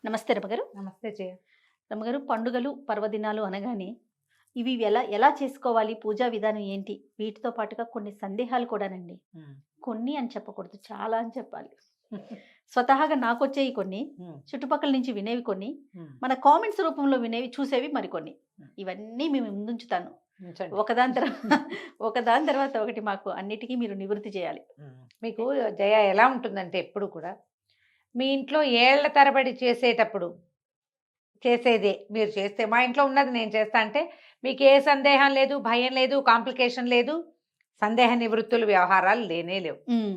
నమస్తే రమగారు. నమస్తే జయ. రమగారు, పండుగలు, పర్వదినాలు అనగానే ఇవి ఎలా చేసుకోవాలి? పూజా విధానం ఏంటి? వీటితో పాటుగా కొన్ని సందేహాలు కూడానండి. హ్మ్. కొన్ని అని చెప్పకూడదు. చాలా అని చెప్పాలి. స్వతహాగా నాకొచ్చేయి కొన్ని, హ్మ్. చుట్టుపక్కల నుంచి వినేవి కొన్ని, హ్మ్. మన కామెంట్స్ రూపంలో వినేవి, చూసేవి మరికొన్ని. హ్మ్. ఇవన్నీ మేము ముందుంచుతాను. ఉంచండి. ఒకదాని తర్వా ఒకదాని తర్వాత ఒకటి మాకు అన్నిటికీ మీరు నివృత్తి చేయాలి. మీకు జయ ఎలా ఉంటుందంటే ఎప్పుడు కూడా మీ ఇంట్లో ఏళ్ల తరబడి చేసేటప్పుడు చేసేదే మీరు చేస్తే మా ఇంట్లో ఉన్నది నేను చేస్తా అంటే మీకు ఏ సందేహం లేదు, భయం లేదు, కాంప్లికేషన్ లేదు, సందేహ నివృత్తులు వ్యవహారాలు లేనే లేవు. హ్మ్.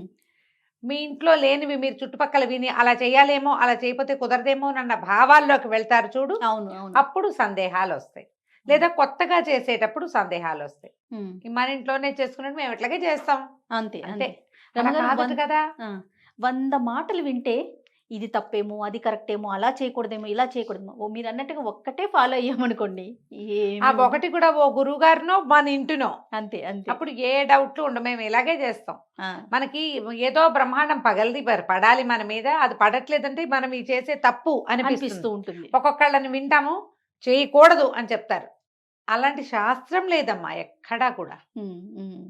మీ ఇంట్లో లేనివి మీరు చుట్టుపక్కల విని అలా చేయాలేమో, అలా చేయకపోతే కుదరదేమో అన్న భావాల్లోకి వెళ్తారు చూడు, అవును. అవును. అప్పుడు సందేహాలు వస్తాయి. లేదా కొత్తగా చేసేటప్పుడు సందేహాలు వస్తాయి. హ్మ్. మన ఇంట్లోనే చేసుకున్నట్టు మేము ఇట్లాగే చేస్తాం అంతే. అంతే. అంతే. అలా రమగారు కాదట కదా. ఆ! 100 మాటలు వింటే ఇది తప్పేమో, అది కరెక్టేమో, అలా చేయకూడదేమో, ఇలా చేయకూడదేమో. మీరన్నట్టుగా ఒక్కటే ఫాలో అయ్యామనుకోండి, ఆ ఏమి ఉండదు. ఒకటి కూడా ఓ గురువు గారినో మన ఇంటినో అంతే. అంతే. అప్పుడు ఏ డౌట్లు ఉండవు. మేము ఇలాగే చేస్తాం. ఆ! మనకి ఏదో బ్రహ్మాండం పగలది పడాలి మన మీద, అది పడట్లేదంటే మనం ఈ చేసే తప్పు అనిపిస్తూ అనిపిస్తుంది. ఉంటుంది. ఒక్కొక్కళ్ళని వింటాము, చేయకూడదు అని చెప్తారు. అలాంటి శాస్త్రం లేదమ్మా ఎక్కడా కూడా. హ్మ్. హ్మ్.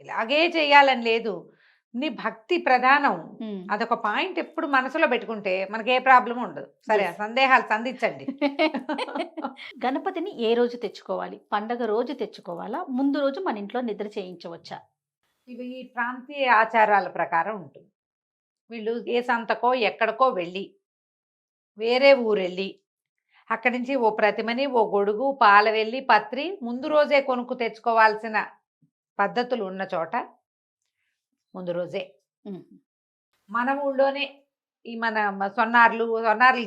ఇలాగే చేయాలని లేదు. నీ భక్తి ప్రధానం. హ్మ్. అదొక పాయింట్ ఎప్పుడు మనసులో పెట్టుకుంటే మనకి ఏ ప్రాబ్లం ఉండదు. సరే, యెస్. సందేహాలు సంధించండి. గణపతిని ఏ రోజు తెచ్చుకోవాలి? పండగ రోజు తెచ్చుకోవాలా? ముందు రోజు మన ఇంట్లో నిద్ర చేయించవచ్చా? ఇవి ప్రాంతీయ ఆచారాల ప్రకారం ఉంటుంది. వీళ్ళు ఏ సంతకో ఎక్కడికో వెళ్ళి వేరే ఊరెళ్ళి అక్కడి నుంచి ఓ ప్రతిమని, ఓ గొడుగు, పాలవెల్లి, పత్రి ముందు రోజే కొనుక్కు తెచ్చుకోవాల్సిన పద్ధతులు ఉన్న చోట ముందు రోజే. హ్మ్. మన ఊళ్ళోనే ఈ సొన్నార్లు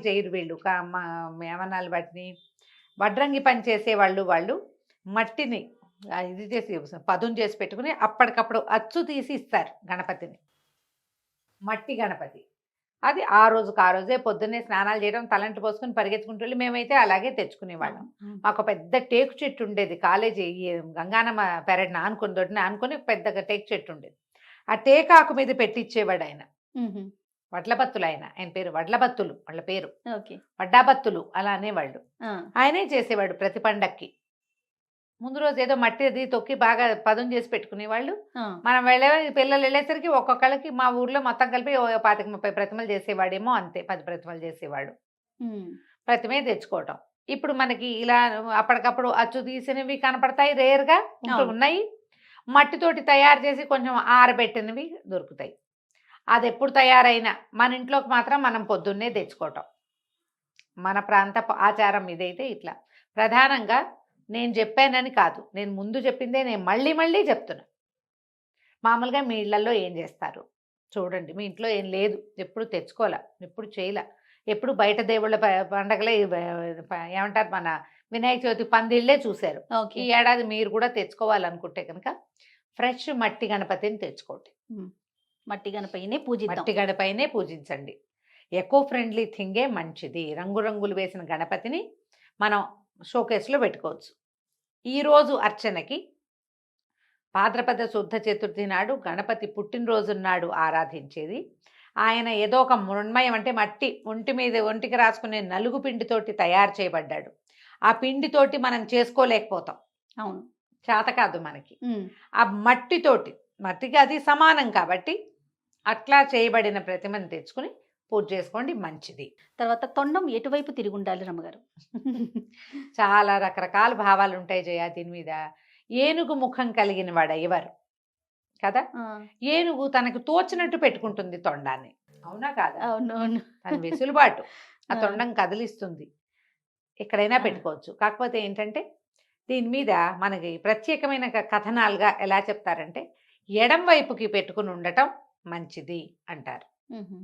చేయరు వీళ్ళు. ఏమనాలి వాటిని, వడ్రంగి పని చేసేవాళ్ళు వాళ్ళు మట్టిని ఇది చేసి పదును చేసి పెట్టుకుని అప్పటికప్పుడు అచ్చు తీసి ఇస్తారు గణపతిని. మట్టి గణపతి. అది ఆ రోజుకి ఆ రోజే పొద్దున్నే స్నానాలు చేయడం, తలంటు పోసుకొని పరిగెత్తుకుంటూ వెళ్ళి మేమైతే అలాగే తెచ్చుకునేవాళ్ళం. మాకు పెద్ద టేకు చెట్టు ఉండేది. కాలేజీ గంగానమ్మ పెరడిన ఆనుకొని దొడ్డిన ఆనుకొని పెద్దగా టేకు చెట్టు ఉండేది. ఆ టేకాకు మీద పెట్టించేవాడు ఆయన. హుహు. వడ్లబత్తులు ఆయన పేరు వడ్లబత్తులు వాళ్ళ పేరు. ఓకే. వడ్డాబత్తులు అలా అనేవాళ్ళు. ఆ! ఆయనే చేసేవాడు ప్రతి పండక్కి. ముందు రోజు ఏదో మట్టి అది తొక్కి బాగా పదును చేసి పెట్టుకునేవాళ్ళు. ఆ! మనం పిల్లలు వెళ్ళేసరికి ఒక్కొక్కళ్ళకి మా ఊర్లో మొత్తం కలిపి ఓ 25, 30 ప్రతిమలు చేసేవాడేమో అంతే. 10 ప్రతిమలు చేసేవాడు. హ్మ్. ప్రతిమే తెచ్చుకోవటం. ఇప్పుడు మనకి ఇలా అప్పటికప్పుడు అచ్చు తీసినవి కనపడతాయి, రేర్‌గా అవును. ఉన్నాయి. మట్టితోటి తయారు చేసి కొంచెం ఆరబెట్టినవి దొరుకుతాయి. అదెప్పుడు తయారైనా మన ఇంట్లోకి మాత్రం మనం పొద్దున్నే తెచ్చుకోవటం. మన ప్రాంతపు ఆచారం ఇదైతే ఇట్లా. ప్రధానంగా నేను చెప్పానని కాదు. నేను ముందు చెప్పిందే నేను మళ్ళీ మళ్ళీ చెప్తున్నా. మామూలుగా మీ ఇళ్లల్లో ఏం చేస్తారు? చూడండి. మీ ఇంట్లో ఏం లేదు. ఎప్పుడు తెచ్చుకోలా. ఎప్పుడు చేయలా. ఎప్పుడు బయట దేవుళ్ళ పండగలే ఏమంటారు, మన వినాయక చవితి పందిళ్ళే చూశారు. ఓకే. ఈ ఏడాది మీరు కూడా తెచ్చుకోవాలనుకుంటే కనుక ఫ్రెష్ మట్టి గణపతిని తెచ్చుకోండి. హ్మ్. మట్టి గణపయ్యనే పూజిద్దాం. మట్టి గణపైనే పూజించండి. ఎకో ఫ్రెండ్లీ థింగే మంచిది. రంగురంగులు వేసిన గణపతిని మనం షోకేస్‌లో పెట్టుకోవచ్చు. ఈరోజు అర్చనకి భాద్రపద శుద్ధ చతుర్థి నాడు గణపతి పుట్టినరోజు నాడు ఆరాధించేది. ఆయన ఏదో ఒక మృణ్మయం అంటే మట్టి ఒంటికి రాసుకునే నలుగు పిండితోటి తయారు చేయబడ్డాడు. ఆ పిండితోటి మనం చేసుకోలేకపోతాం. అవును. చేత కాదు మనకి. హ్మ్. ఆ మట్టికి అది సమానం కాబట్టి అట్లా చేయబడిన ప్రతిమను తెచ్చుకుని పూజ చేసుకోండి, మంచిది. తర్వాత తొండం ఎటువైపు తిరిగుండాలి రమ్మగారు? చాలా రకరకాల భావాలు ఉంటాయి జయ దీని మీద. ఏనుగు ముఖం కలిగిన వాడు అయ్యవారు కదా. ఆ! ఏనుగు తనకు తోచినట్టు పెట్టుకుంటుంది తొండాన్ని. అవునా కాదా? అవునవును. తన వెసులుబాటు. ఆ ఆ! తొండం కదిలిస్తుంది. ఎక్కడైనా ఆ! పెట్టుకోవచ్చు. కాకపోతే ఏంటంటే దీని మీద మనకి ప్రత్యేకమైన కథనాలుగా ఎలా చెప్తారంటే ఎడం వైపుకి పెట్టుకుని ఉండటం మంచిది అంటారు. హుహు.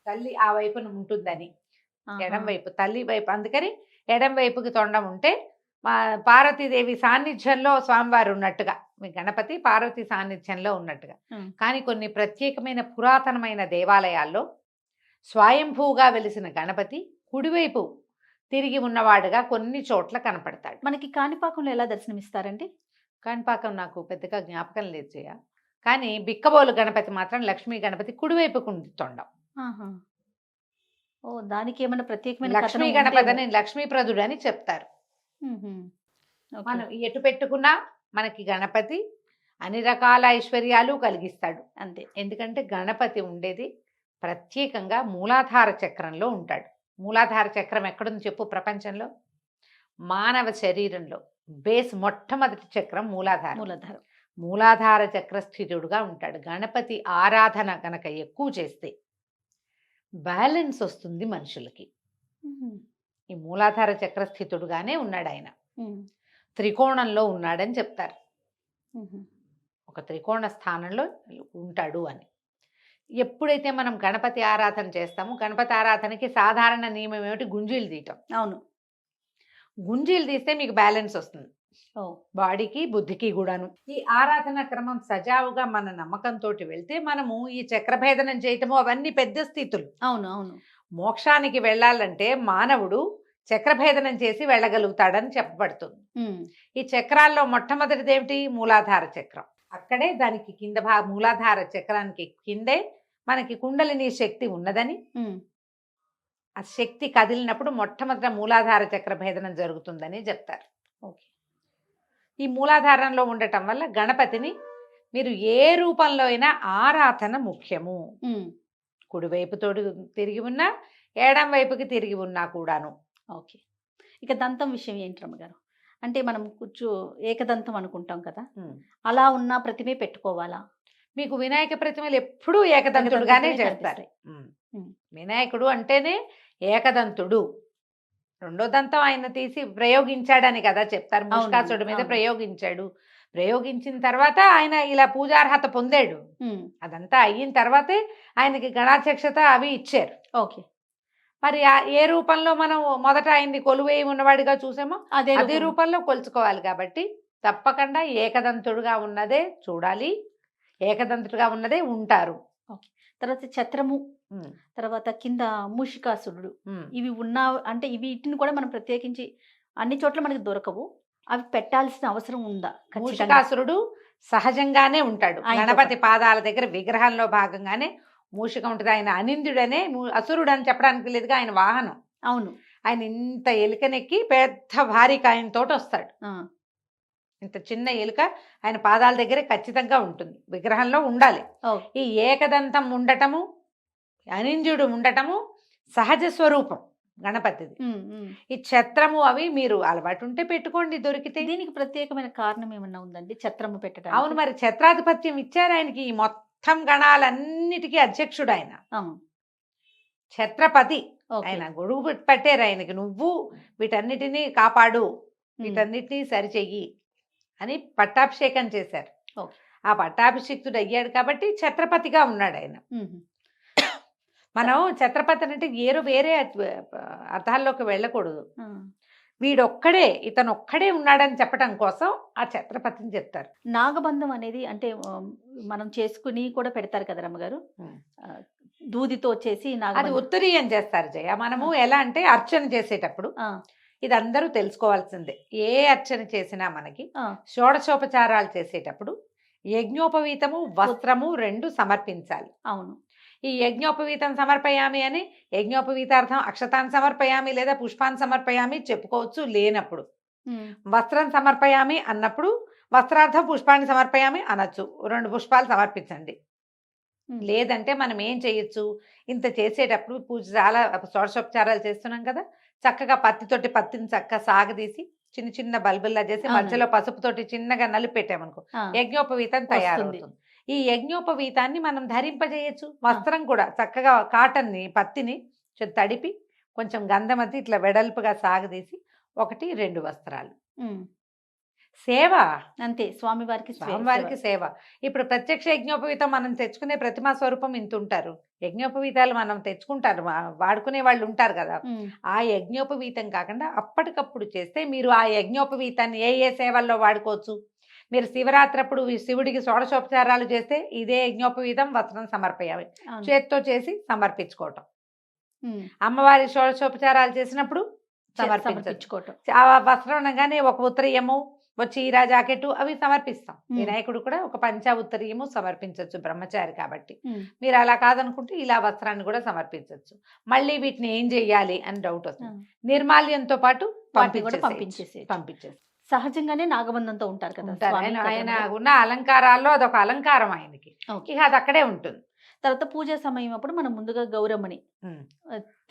తల్లి ఆ వైపున ఉంటుందని. ఆహా! ఎడం వైపు తల్లి వైపు, అందుకని ఎడం వైపుకి తొండం ఉంటే మా పార్వతీదేవి సాన్నిధ్యంలో స్వామివారు ఉన్నట్టుగా, మీ గణపతి పార్వతి సాన్నిధ్యంలో ఉన్నట్టుగా. హ్మ్. కానీ కొన్ని ప్రత్యేకమైన పురాతనమైన దేవాలయాల్లో స్వయంభూగా వెలిసిన గణపతి కుడివైపు తిరిగి ఉన్నవాడుగా కొన్ని చోట్ల కనపడతాడు. మనకి కాణిపాకంలో ఎలా దర్శనమిస్తారండి? కాణిపాకం నాకు పెద్దగా జ్ఞాపకం లేదు జయ. కానీ బిక్కబోలు గణపతి మాత్రం, లక్ష్మీ గణపతి కుడివైపుకు ఉంది తొండం. ఆహా! ఓ దానికి ఏమైనా ప్రత్యేకమైన లక్ష్మీ కథనం గణపతి ఉందేమో. అని లక్ష్మీప్రదుడు అని చెప్తారు. మ్మ్హ్మ్. ఓకే. మనం ఎటు పెట్టుకున్నా మనకి గణపతి అన్ని రకాల ఐశ్వర్యాలు కలిగిస్తాడు. అంతే. ఎందుకంటే గణపతి ఉండేది ప్రత్యేకంగా మూలాధార చక్రంలో ఉంటాడు. మూలాధార చక్రం ఎక్కడుంది చెప్పు ప్రపంచంలో? మానవ శరీరంలో బేస్ మొట్టమొదటి చక్రం మూలాధారం. మూలధారం. మూలాధార చక్ర స్థితుడుగా ఉంటాడు. గణపతి ఆరాధన గనక ఎక్కువ చేస్తే బ్యాలెన్స్ వస్తుంది మనుషులకి. మ్మ్. ఈ మూలాధార చక్ర స్థితుడుగానే ఉన్నాడు ఆయన. మ్మ్. త్రికోణంలో ఉన్నాడని చెప్తారు. మ్మ్. ఒక త్రికోణ స్థానంలో ఉంటాడు అని. ఎప్పుడైతే మనం గణపతి ఆరాధన చేస్తామో, గణపతి ఆరాధనకి సాధారణ నియమం ఏమిటి? గుంజీలు తీయటం. అవును. గుంజీలు తీస్తే మీకు బ్యాలెన్స్ వస్తుంది, ఓ బాడీకి బుద్ధికి కూడాను. ఈ ఆరాధన క్రమం సజావుగా మన నమ్మకంతో వెళ్తే మనము ఈ చక్రభేదనం చేయటము అవన్నీ పెద్ద స్థితులు. అవును. అవును. మోక్షానికి వెళ్ళాలంటే మానవుడు చక్రభేదనం చేసి వెళ్ళగలుగుతాడని చెప్పబడుతుంది. మ్మ్. ఈ చక్రాల్లో మొట్టమొదటిది ఏమిటి? మూలాధార చక్రం. అక్కడే దానికి కింద మూలాధార చక్రానికి కిందే మనకి కుండలిని శక్తి ఉన్నదని, మ్మ్. ఆ శక్తి కదిలినప్పుడు మొట్టమొదట మూలాధార చక్ర భేదనం జరుగుతుందని చెప్తారు. ఓకే. ఈ మూలాధారంలో ఉండటం వల్ల గణపతిని మీరు ఏ రూపంలో అయినా ఆరాధన ముఖ్యము. మ్మ్. కుడివైపు తోడు తిరిగి ఉన్నా, ఎడం వైపుకి తిరిగి ఉన్నా కూడాను. ఓకే. ఇక దంతం విషయం ఏంటి రమ్మగారు? అంటే మనం ఏకదంతం అనుకుంటాం కదా, అలా ఉన్న ప్రతిమే పెట్టుకోవాలా? మీకు వినాయక ప్రతిమలు ఎప్పుడూ ఏకదంతుడుగానే చేస్తారు. వినాయకుడు అంటేనే ఏకదంతుడు. రెండో దంతం ఆయన తీసి ప్రయోగించాడని కదా చెప్తారు. ముష్కాసుడి మీద ప్రయోగించాడు. ప్రయోగించిన తర్వాత ఆయన ఇలా పూజార్హత పొందాడు. అదంతా అయిన తర్వాతే ఆయనకి గణాధ్యక్షత అవి ఇచ్చారు. ఓకే. మరి ఏ రూపంలో మనం మొదట ఆయన్ని కొలువేయి ఉన్నవాడిగా చూసామో అదే రూపంలో కొలుచుకోవాలి. కాబట్టి తప్పకుండా ఏకదంతుడుగా ఉన్నదే చూడాలి, ఏకదంతుడుగా ఉన్నదే ఉంటారు. తర్వాత ఛత్రము, తర్వాత కింద మూషికాసురుడు, ఇవి ఉన్న అంటే వీటిని కూడా మనం ప్రత్యేకించి అన్ని చోట్ల మనకి దొరకవు, అవి పెట్టాల్సిన అవసరం ఉందా? మూషికాసురుడు సహజంగానే ఉంటాడు. గణపతి పాదాల దగ్గర విగ్రహంలో భాగంగానే మూషిక ఉంటుంది. ఆయన అనింద్యుడనే అసురుడు అని చెప్పడానికి లేదుగా, ఆయన వాహనం. అవును. ఆయన ఇంత ఎలుకనెక్కి పెద్ద భారీ కాయంతో వస్తాడు. ఇంత చిన్న ఎలుక ఆయన పాదాల దగ్గరే ఖచ్చితంగా ఉంటుంది, విగ్రహంలో ఉండాలి. ఈ ఏకదంతం ఉండటము, అనింద్యుడు ఉండటము సహజ స్వరూపం గణపతిది. ఈ ఛత్రము అవి మీరు అలవాటు ఉంటే పెట్టుకోండి, దొరికితే. దీనికి ప్రత్యేకమైన కారణం ఏమన్నా ఉందండి ఛత్రము పెట్టడం? అవును, మరి ఛత్రాధిపత్యం ఇచ్చారు ఆయనకి. ఈ మొత్తం గణాలన్నిటికీ అధ్యక్షుడు ఆయన, ఛత్రపతి. ఆయన గొడుగు పెట్టారు ఆయనకి, నువ్వు వీటన్నిటినీ కాపాడు, వీటన్నిటినీ సరిచెయ్యి అని పట్టాభిషేకం చేశారు. ఆ పట్టాభిషిక్తుడు అయ్యాడు కాబట్టి ఛత్రపతిగా ఉన్నాడు ఆయన. మనం ఛత్రపతి అంటే వేరే అర్థాల్లోకి వెళ్ళకూడదు. వీడొక్కడే, ఇతనొక్కడే ఉన్నాడని చెప్పడం కోసం ఆ ఛత్రపతిని చెప్తారు. నాగబంధం అనేది అంటే మనం చేసుకుని కూడా పెడతారు కదా రమ్మగారు, దూదితో చేసి. అది ఉత్తరీయం చేస్తారు జయ. మనము ఎలా అంటే అర్చన చేసేటప్పుడు ఇది అందరూ తెలుసుకోవాల్సిందే. ఏ అర్చన చేసినా మనకి షోడశోపచారాలు చేసేటప్పుడు యజ్ఞోపవీతము, వస్త్రము రెండు సమర్పించాలి. అవును. ఈ యజ్ఞోపవీతం సమర్పయామి అని యజ్ఞోపవీతార్థం అక్షతాన్ని సమర్పయామి లేదా పుష్పాన్ని సమర్పయామి చెప్పుకోవచ్చు. లేనప్పుడు వస్త్రం సమర్పయామి అన్నప్పుడు వస్త్రార్థం పుష్పాన్ని సమర్పయామి అనొచ్చు, 2 పుష్పాలు సమర్పించండి. లేదంటే మనం ఏం చేయొచ్చు, ఇంత చేసేటప్పుడు పూజ చాలా షోడశోపచారాలు చేస్తున్నాం కదా, చక్కగా పత్తిని చక్కగా సాగదీసి చిన్న చిన్న బల్బుల్లా చేసి మధ్యలో పసుపుతోటి చిన్నగా నలిపి పెట్టామనుకో, యజ్ఞోపవీతం తయారవుతుంది. ఈ యజ్ఞోపవీతాన్ని మనం ధరింపజేయచ్చు. వస్త్రం కూడా చక్కగా కాటన్ని, పత్తిని తడిపి కొంచెం గంధమతి ఇట్లా వెడల్పుగా సాగదీసి 1, 2 వస్త్రాలు. సేవ అంతే, స్వామివారికి సేవ. ఇప్పుడు ప్రత్యక్ష యజ్ఞోపవీతం మనం తెచ్చుకునే ప్రతిమా స్వరూపం ఇంత ఉంటారు. యజ్ఞోపవీతాలు మనం తెచ్చుకుంటారు, వాడుకునే వాళ్ళు ఉంటారు కదా. ఆ యజ్ఞోపవీతం కాకుండా అప్పటికప్పుడు చేస్తే మీరు ఆ యజ్ఞోపవీతాన్ని ఏ సేవల్లో వాడుకోవచ్చు. మీరు శివరాత్రి అప్పుడు శివుడికి షోడశోపచారాలు చేస్తే ఇదే యజ్ఞోపవీతం వస్త్రం సమర్పయాలి, చేత్తో చేసి సమర్పించుకోవటం. అమ్మవారి షోడశోపచారాలు చేసినప్పుడు సమర్పించుకోవటం. ఆ వస్త్రం అనగానే ఒక ఉత్తరీయము, ఒక చీర జాకెట్ అవి సమర్పిస్తాం. ఉమ్. వినాయకుడు కూడా ఒక పంచ ఉత్తరీయము సమర్పించవచ్చు బ్రహ్మచారి కాబట్టి. ఉమ్. మీరు అలా కాదనుకుంటే ఇలా వస్త్రాన్ని కూడా సమర్పించవచ్చు. మళ్ళీ వీటిని ఏం చెయ్యాలి అని డౌట్ వస్తుంది. నిర్మాల్యంతో పాటు వాటిని కూడా పంపించేసి సహజంగానే నాగబంధంతో ఉంటారు కదా ఉంటారు. స్వామి ఆయన దగ్గర. ఉన్న అలంకారాల్లో అదొక అలంకారం ఆయనకి. ఓకే. ఇక అది అక్కడే ఉంటుంది. తర్వాత పూజా సమయం అప్పుడు మనం ముందుగా గౌరమ్మని ఉమ్.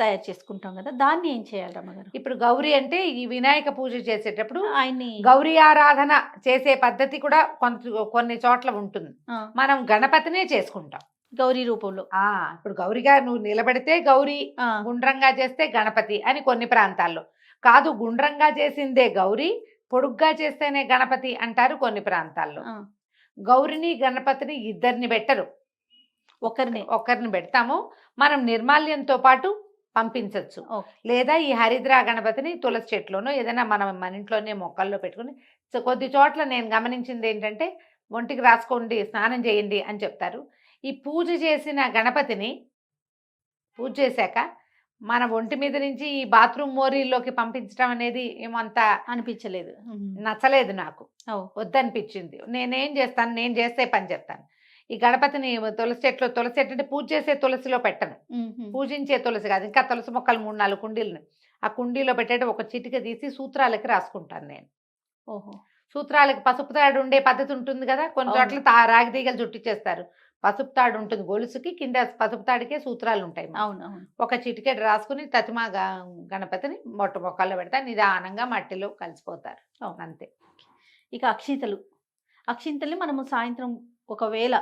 తయారు చేసుకుంటాం కదా, దాన్ని ఏం చేయాలి రమ్మగారు? ఇప్పుడు గౌరీ అంటే ఈ వినాయక పూజ చేసేటప్పుడు ఆయన్ని గౌరీ ఆరాధన చేసే పద్ధతి కూడా కొన్ని చోట్ల ఉంటుంది. ఆ, మనం గణపతినే చేసుకుంటాం గౌరీ రూపంలో. ఇప్పుడు గౌరిగా నువ్వు నిలబడితే గౌరీ, ఆ, గుండ్రంగా చేస్తే గణపతి అని కొన్ని ప్రాంతాల్లో. కాదు, గుండ్రంగా చేసిందే గౌరీ, పొడుగ్గా చేస్తేనే గణపతి అంటారు కొన్ని ప్రాంతాల్లో. ఆ, గౌరిని గణపతిని ఇద్దరిని పెట్టరు, ఒకరిని పెడతాము. మనం నిర్మాల్యంతో పాటు పంపించవచ్చు. ఓకే. లేదా ఈ హరిద్రా గణపతిని తులసి చెట్లోనో ఏదైనా మనం మన ఇంట్లోనే మొక్కల్లో పెట్టుకుని, కొద్ది చోట్ల నేను గమనించింది ఏంటంటే ఒంటికి రాసుకోండి, స్నానం చేయండి అని చెప్తారు. ఈ పూజ చేసిన గణపతిని పూజ చేశాక మన ఒంటి మీద నుంచి ఈ బాత్రూమ్ మోరీల్లోకి పంపించడం అనేది ఏమంత అనిపించలేదు. నచ్చలేదు నాకు, ఓ, వద్దనిపించింది. నేనేం చేస్తాను, నేను చేస్తే పని చెప్తాను. ఈ గణపతిని తులసి చెట్టు అంటే పూజ చేసే తులసిలో పెట్టను, పూజించే తులసి కాదు, ఇంకా తులసి మొక్కలు 3-4 కుండీలు ఆ కుండీలో పెట్టేట ఒక చిటిక తీసి సూత్రాలకి రాసుకుంటాను నేను. ఓహో. సూత్రాలకి పసుపు తాడు ఉండే పద్ధతి ఉంటుంది కదా, కొన్ని చోట్ల రాగి తీగలు చుట్టించేస్తారు. పసుపు తాడు ఉంటుంది గొలుసుకి, కింద పసుపు తాడికే సూత్రాలు ఉంటాయి. అవునవును. ఒక చిటికెట్ రాసుకుని తతిమా గణపతిని మొక్కల్లో పెడతా, నిదానంగా మట్టిలో కలిసిపోతారు. అంతే. ఇక అక్షింతల్ని మనము సాయంత్రం ఒకవేళ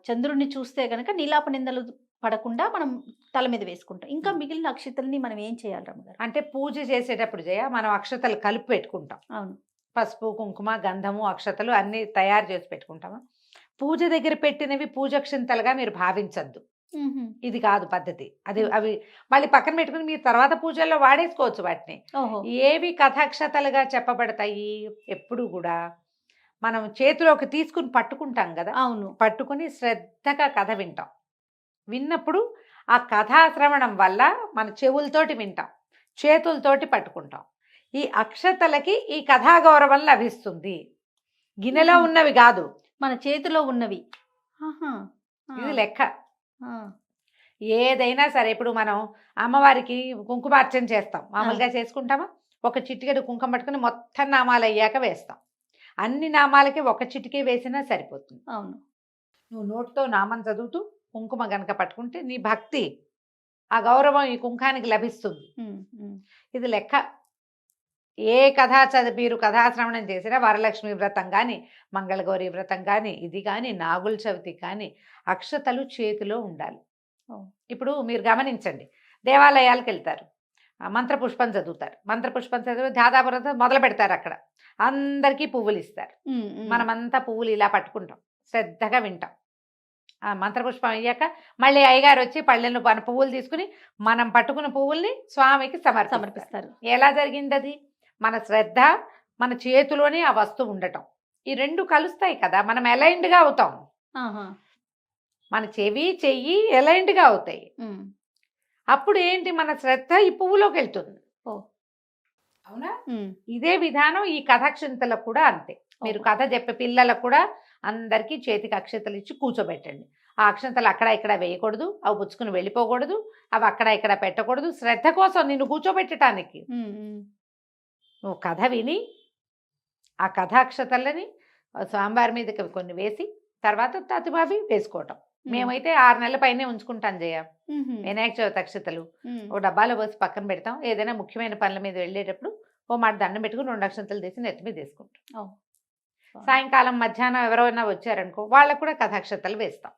చంద్రుడిని చూస్తే గనక నీలాప నిందలు పడకుండా మనం తల మీద వేసుకుంటాం. ఇంకా మిగిలిన అక్షింతల్ని మనం ఏం చేయాలి రమ్మగారు? అంటే పూజ చేసేటప్పుడు మనం అక్షతలు కలిపి పెట్టుకుంటాం. అవును. పసుపు, కుంకుమ, గంధము, అక్షతలు అన్ని తయారు చేసి పెట్టుకుంటాము. పూజ దగ్గర పెట్టినవి పూజక్షింతలుగా మీరు భావించద్దు. ఇది కాదు పద్ధతి. అవి మళ్ళీ పక్కన పెట్టుకుని మీరు తర్వాత పూజల్లో వాడేసుకోవచ్చు వాటిని. ఏవి కథాక్షతలుగా చెప్పబడతాయి ఎప్పుడు కూడా మనం చేతిలోకి తీసుకుని పట్టుకుంటాం కదా. అవును. పట్టుకుని శ్రద్ధగా కథ వింటాం. విన్నప్పుడు ఆ కథాశ్రవణం వల్ల మన చెవులతోటి వింటాం, చేతులతోటి పట్టుకుంటాం. ఈ అక్షతలకి ఈ కథాగౌరవం లభిస్తుంది. గిన్నెలో ఉన్నవి కాదు, మన చేతిలో ఉన్నవి. ఇది లెక్క. ఏదైనా సరే ఇప్పుడు మనం అమ్మవారికి కుంకుమార్చన చేస్తాం, మామూలుగా చేసుకుంటామా? ఒక చిటికెడు కుంకుమ పట్టుకుని మొత్తం నామాలు అయ్యాక వేస్తాం. అన్ని నామాలకి ఒక చిటికే వేసినా సరిపోతుంది. అవును. నువ్వు నోటితో నామం చదువుతూ కుంకుమ గనక పట్టుకుంటే నీ భక్తి, ఆ గౌరవం ఈ కుంకానికి లభిస్తుంది. ఇది లెక్క. ఏ మీరు కథాశ్రవణం చేసినా వరలక్ష్మి వ్రతం కానీ, మంగళగౌరి వ్రతం కానీ, ఇది కానీ, నాగుల చవితి కానీ అక్షతలు చేతిలో ఉండాలి. ఇప్పుడు మీరు గమనించండి, దేవాలయాలకు వెళ్తారు, మంత్రపుష్పం చదువుతారు, మంత్రపుష్పం చదివి దాదాపు మొదలు పెడతారు. అక్కడ అందరికీ పువ్వులు ఇస్తారు. మనమంతా పువ్వులు ఇలా పట్టుకుంటాం, శ్రద్ధగా వింటాం. ఆ మంత్రపుష్పం అయ్యాక మళ్ళీ అయ్యగారు వచ్చి పళ్ళెను మన పువ్వులు తీసుకుని మనం పట్టుకున్న పువ్వుల్ని స్వామికి సమర్పిస్తారు. ఎలా జరిగింది అది? మన శ్రద్ధ, మన చేతిలోనే ఆ వస్తువు ఉండటం, ఈ రెండు కలుస్తాయి కదా, మనం అలైన్డ్గా అవుతాం. మన చెయ్యి అలైన్డ్గా అవుతాయి. అప్పుడు ఏంటి, మన శ్రద్ధ ఈ పువ్వులోకి వెళ్తుంది. అవునా? ఇదే విధానం ఈ కథాక్షింతలకు కూడా అంతే. మీరు కథ చెప్పే పిల్లలకు కూడా అందరికీ చేతికి అక్షంతలు ఇచ్చి కూర్చోబెట్టండి. ఆ అక్షంతలు అక్కడ ఇక్కడ వేయకూడదు, అవి పుచ్చుకుని వెళ్ళిపోకూడదు, అవి అక్కడ ఇక్కడ పెట్టకూడదు. శ్రద్ధ కోసం నిన్ను కూర్చోబెట్టడానికి నువ్వు కథ విని ఆ కథాక్షతలని స్వామివారి మీదకి కొన్ని వేసి తర్వాత తతిమావి వేసుకోవటం. మేమైతే 6 నెలల పైనే ఉంచుకుంటాం జయ. వినాయక చవితి అక్షతలు ఒక డబ్బాలో పోసి పక్కన పెడతాం. ఏదైనా ముఖ్యమైన పనుల మీద వెళ్ళేటప్పుడు ఓ మాట దండం పెట్టుకుని 2 అక్షంతలు తీసి నెత్తి మీద వేసుకుంటాం. సాయంకాలం మధ్యాహ్నం ఎవరైనా వచ్చారనుకో వాళ్ళకు కూడా కథాక్షతలు వేస్తాం.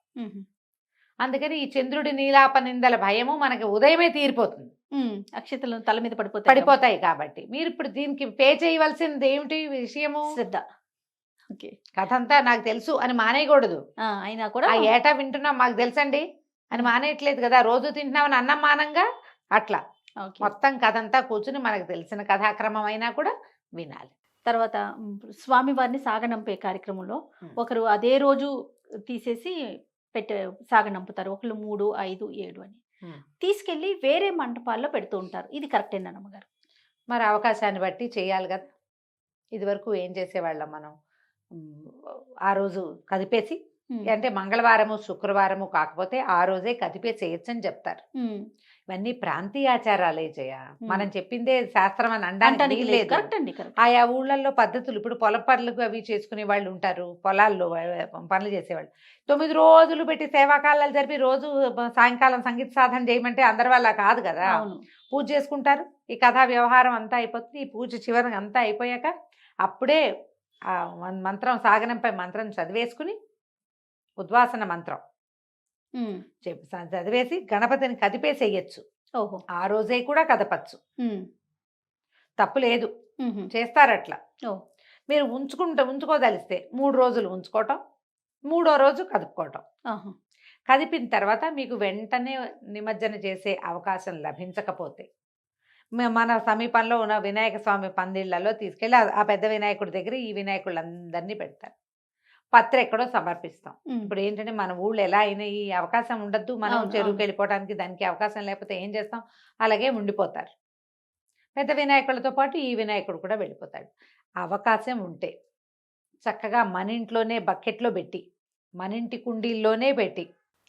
అందుకని ఈ చంద్రుడి నీలాప నిందల భయము మనకి ఉదయమే తీరిపోతుంది. అక్షతలు తల మీద పడిపోతాయి కాబట్టి మీరు ఇప్పుడు దీనికి పే చేయవలసింది ఏమిటి విషయము? శ్రద్ధ. కథ అంతా నాకు తెలుసు అని మానేయకూడదు. అయినా కూడా ఏటా వింటున్నాం మాకు తెలుసండి అని మానేయట్లేదు కదా. రోజు తింటున్నామని అన్నం మానంగా అట్లా మొత్తం కథ అంతా కూర్చుని మనకు తెలిసిన కథాక్రమం అయినా కూడా వినాలి. తర్వాత స్వామివారిని సాగనంపే కార్యక్రమంలో ఒకరు అదే రోజు తీసేసి సాగనంపుతారు. ఒకళ్ళు 3, 5, 7 అని తీసుకెళ్లి వేరే మంటపాల్లో పెడుతూ ఉంటారు. ఇది కరెక్టేనా అమ్మగారు? మరి అవకాశాన్ని బట్టి చేయాలి కదా. ఇదివరకు ఏం చేసేవాళ్ళం మనం, ఆ రోజు కదిపేసి, ఉమ్, అంటే మంగళవారము శుక్రవారము కాకపోతే ఆ రోజే కదిపేసి వేయచ్చని చెప్తారు. ఉమ్. ఇవన్నీ ప్రాంతీయ ఆచారాలే జయ. మనం ఉమ్. చెప్పిందే శాస్త్రం అని అనడానికి అంటానికి లేదు. వీల్లేదు. కరెక్ట్ అండి, కరెక్ట్. ఆయా ఊళ్ళల్లో పద్ధతులు, ఇప్పుడు పొల పనులు అవి చేసుకునే వాళ్ళు ఉంటారు, పొలాల్లో పనులు చేసేవాళ్ళు 9 రోజులు పెట్టి సేవాకాలాలు జరిపి రోజు సాయంకాలం సంగీత సాధన చేయమంటే అందరి వల్ల కాదు కదా. అవును. పూజ చేసుకుంటారు, ఈ కథా వ్యవహారం అంతా అయిపోతుంది, ఈ పూజ చివరి అంతా అయిపోయాక అప్పుడే ఆ మంత్రం, సాగనంపై మంత్రం చదివేసుకుని, ఉద్వాసన మంత్రం ఉమ్, చదివేసి గణపతిని కదిపేసేయచ్చు. ఓహో. ఆ రోజే కూడా కదపచ్చు, ఉమ్, తప్పు లేదు, ఉహు. చేస్తారట్లా. ఓ. మీరు ఉంచుకోదలిస్తే 3 రోజులు ఉంచుకోవటం, 3వ రోజు కదుపుకోవటం. ఆహా. కదిపిన తర్వాత మీకు వెంటనే నిమజ్జన చేసే అవకాశం లభించకపోతే మన సమీపంలో ఉన్న వినాయక స్వామి పందిళ్లలో తీసుకెళ్ళి ఆ పెద్ద వినాయకుడి దగ్గర ఈ వినాయకుళ్ళందరినీ పెడతారు. పత్ర ఎక్కడో సమర్పిస్తాం. ఉమ్, ఇప్పుడు ఏంటంటే మన ఊళ్ళో ఎలా అయినా ఈ అవకాశం ఉండద్దు, మనం అవును, చెరువుకి అవును. వెళ్ళిపోవడానికి దానికి అవకాశం లేకపోతే ఏం చేస్తాం, అలాగే ఉండిపోతారు. పెద్ద వినాయకులతో పాటు ఈ వినాయకుడు కూడా వెళ్ళిపోతాడు. అవకాశం ఉంటే చక్కగా మన ఇంట్లోనే బకెట్లో పెట్టి, మన ఇంటి కుండీల్లోనే పెట్టి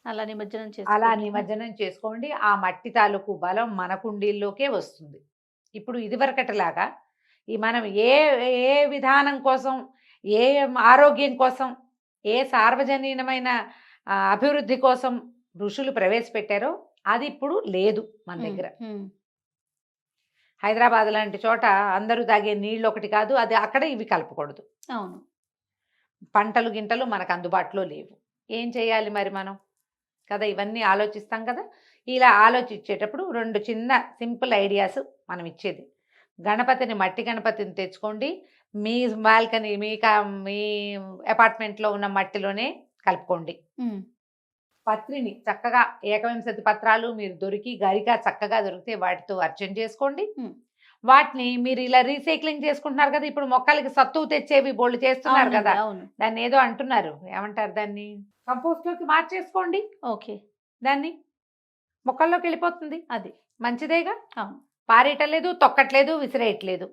అలా నిమజ్జనం అలా చేసుకోవచ్చు. నిమజ్జనం చేసుకోండి. ఆ మట్టి తాలూకు బలం మన కుండీల్లోకే వస్తుంది. ఇప్పుడు ఇదివరకటిలాగా ఈ మనం ఏ ఏ విధానం కోసం, ఏ ఆరోగ్యం కోసం, ఏ సార్వజనీనమైన అభివృద్ధి కోసం ఋషులు ప్రవేశపెట్టారో అది ఇప్పుడు లేదు మన ఉమ్, దగ్గర. ఉమ్, హైదరాబాద్ లాంటి చోట అందరూ తాగే నీళ్ళు ఒకటి కాదు, అది అక్కడ ఇవి కలపకూడదు. అవును. పంటలు గింటలు మనకు అందుబాటులో లేవు. ఏం చేయాలి మరి మనం కదా, ఇవన్నీ ఆలోచిస్తాం కదా. ఇలా ఆలోచించేటప్పుడు 2 చిన్న సింపుల్ ఐడియాస్ మనం ఇచ్చేది. గణపతిని, మట్టి గణపతిని తెచ్చుకోండి. మీ బాల్కనీ, మీ అపార్ట్మెంట్లో ఉన్న మట్టిలోనే కలుపుకోండి. ఉమ్, పత్రిని చక్కగా ఏకవింశతి పత్రాలు మీరు దొరికి, గరిక చక్కగా దొరికితే వాటితో అర్చన చేసుకోండి. ఉమ్. వాటిని మీరు ఇలా రీసైక్లింగ్ చేసుకుంటున్నారు కదా, ఇప్పుడు మొక్కలకి సత్తువు తెచ్చేవి బోళ్ళు చేస్తున్నారు అవునండి, కదా, అవును. దాన్ని ఏదో అంటున్నారు, ఏమంటారు దాన్ని, కంపోస్ట్లోకి మార్చేసుకోండి. ఓకే. దాన్ని మొక్కల్లోకి వెళ్ళిపోతుంది, అది మంచిదేగా. అవును. పారేయటలేదు, తొక్కట్లేదు, విసిరేయట్లేదు,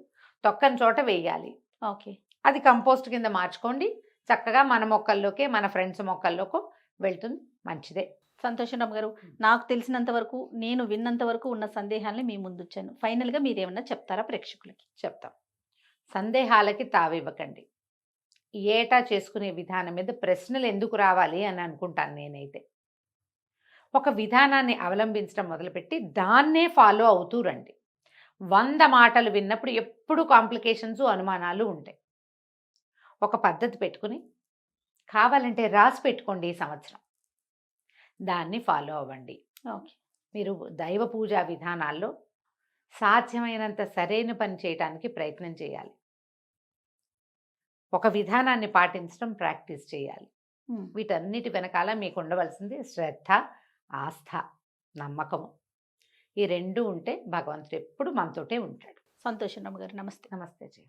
తొక్కని చోట వేయాలి. ఓకే. అది కంపోస్ట్ కింద మార్చుకోండి. చక్కగా మన మొక్కల్లోకి, మన ఫ్రెండ్స్ మొక్కల్లోకి వెళ్తుంది, మంచిదే. సంతోషం రామ్ గారు, నాకు తెలిసినంత వరకు, నేను విన్నంత వరకు ఉన్న సందేహాల్ని మీ ముందుచ్చాను. ఫైనల్గా మీరు ఏమన్నా చెప్తారా ప్రేక్షకులకి? చెప్తాం. సందేహాలకి తావివ్వకండి. ఏటా చేసుకునే విధానం మీద ప్రశ్నలు ఎందుకు రావాలి అని అనుకుంటాను నేనైతే. ఒక విధానాన్ని అవలంబించడం మొదలుపెట్టి దాన్నే ఫాలో అవుతూ రండి. 100 మాటలు విన్నప్పుడు ఎప్పుడు కాంప్లికేషన్స్, అనుమానాలు ఉంటాయి. ఒక పద్ధతి పెట్టుకుని కావాలంటే రాసి పెట్టుకోండి ఈ సంవత్సరం, దాన్ని ఫాలో అవ్వండి. ఓకే. మీరు దైవ పూజా విధానాల్లో సాధ్యమైనంత సరైన పని చేయడానికి ప్రయత్నం చేయాలి. ఒక విధానాన్ని పాటించడం ప్రాక్టీస్ చేయాలి. ఉమ్. వీటన్నిటి వెనకాల మీకు ఉండవలసింది శ్రద్ధ, ఆస్థ, నమ్మకము. ఈ 2 ఉంటే భగవంతుడు ఎప్పుడు మనతోటే ఉంటాడు. సంతోషం రామ్ గారు, నమస్తే. నమస్తే జయ.